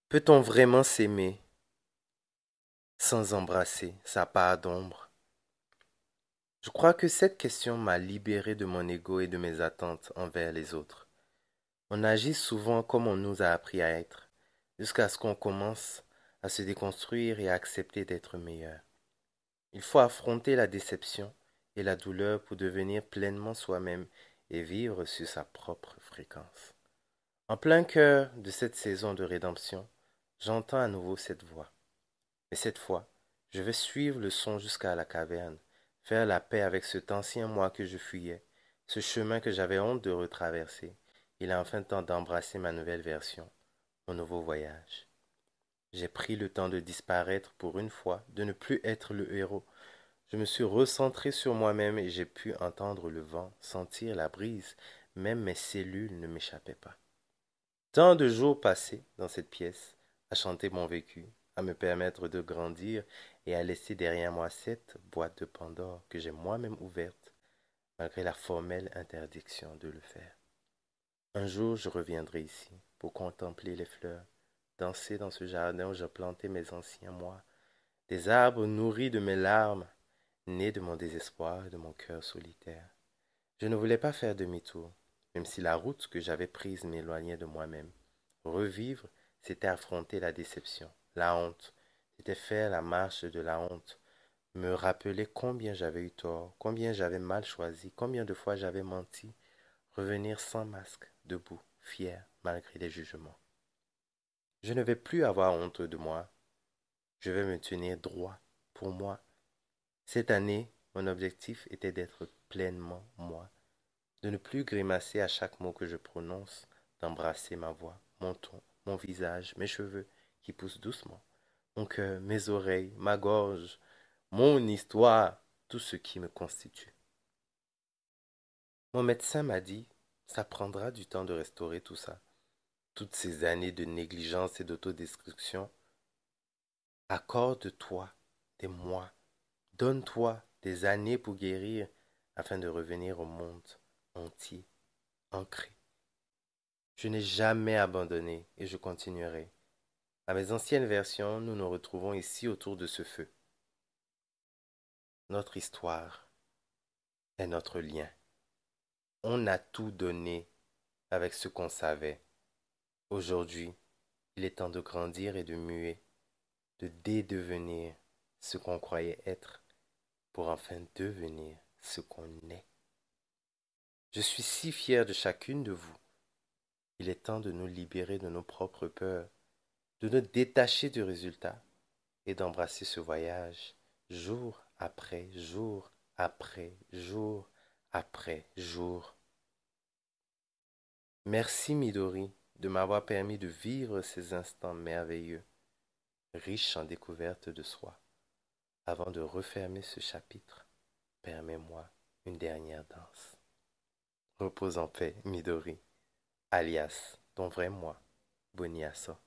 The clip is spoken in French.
Peut-on vraiment s'aimer sans embrasser sa part d'ombre? Je crois que cette question m'a libéré de mon ego et de mes attentes envers les autres. On agit souvent comme on nous a appris à être, jusqu'à ce qu'on commence à se déconstruire et à accepter d'être meilleur. Il faut affronter la déception et la douleur pour devenir pleinement soi-même et vivre sur sa propre fréquence. En plein cœur de cette saison de rédemption, j'entends à nouveau cette voix. Mais cette fois, je vais suivre le son jusqu'à la caverne, faire la paix avec cet ancien moi que je fuyais, ce chemin que j'avais honte de retraverser. Il est enfin temps d'embrasser ma nouvelle version, mon nouveau voyage. J'ai pris le temps de disparaître pour une fois, de ne plus être le héros. Je me suis recentré sur moi-même et j'ai pu entendre le vent, sentir la brise, même mes cellules ne m'échappaient pas. Tant de jours passés dans cette pièce, à chanter mon vécu, à me permettre de grandir et à laisser derrière moi cette boîte de Pandore que j'ai moi-même ouverte, malgré la formelle interdiction de le faire. Un jour, je reviendrai ici pour contempler les fleurs, danser dans ce jardin où j'ai planté mes anciens mois, des arbres nourris de mes larmes, nés de mon désespoir et de mon cœur solitaire. Je ne voulais pas faire demi-tour, même si la route que j'avais prise m'éloignait de moi-même. Revivre, c'était affronter la déception, la honte, c'était faire la marche de la honte, me rappeler combien j'avais eu tort, combien j'avais mal choisi, combien de fois j'avais menti, revenir sans masque, debout, fier, malgré les jugements. Je ne vais plus avoir honte de moi, je vais me tenir droit pour moi. Cette année, mon objectif était d'être pleinement moi, de ne plus grimacer à chaque mot que je prononce, d'embrasser ma voix, mon ton, mon visage, mes cheveux qui poussent doucement, mon cœur, mes oreilles, ma gorge, mon histoire, tout ce qui me constitue. Mon médecin m'a dit, ça prendra du temps de restaurer tout ça. Toutes ces années de négligence et d'autodestruction, accorde-toi des mois, donne-toi des années pour guérir afin de revenir au monde entier, ancré. Je n'ai jamais abandonné et je continuerai. À mes anciennes versions, nous nous retrouvons ici autour de ce feu. Notre histoire est notre lien. On a tout donné avec ce qu'on savait. Aujourd'hui, il est temps de grandir et de muer, de dédevenir ce qu'on croyait être pour enfin devenir ce qu'on est. Je suis si fier de chacune de vous. Il est temps de nous libérer de nos propres peurs, de nous détacher du résultat et d'embrasser ce voyage jour après jour après jour après jour. Merci Midori de m'avoir permis de vivre ces instants merveilleux, riches en découvertes de soi. Avant de refermer ce chapitre, permets-moi une dernière danse. Repose en paix, Midori, alias ton vrai moi, Boniasa.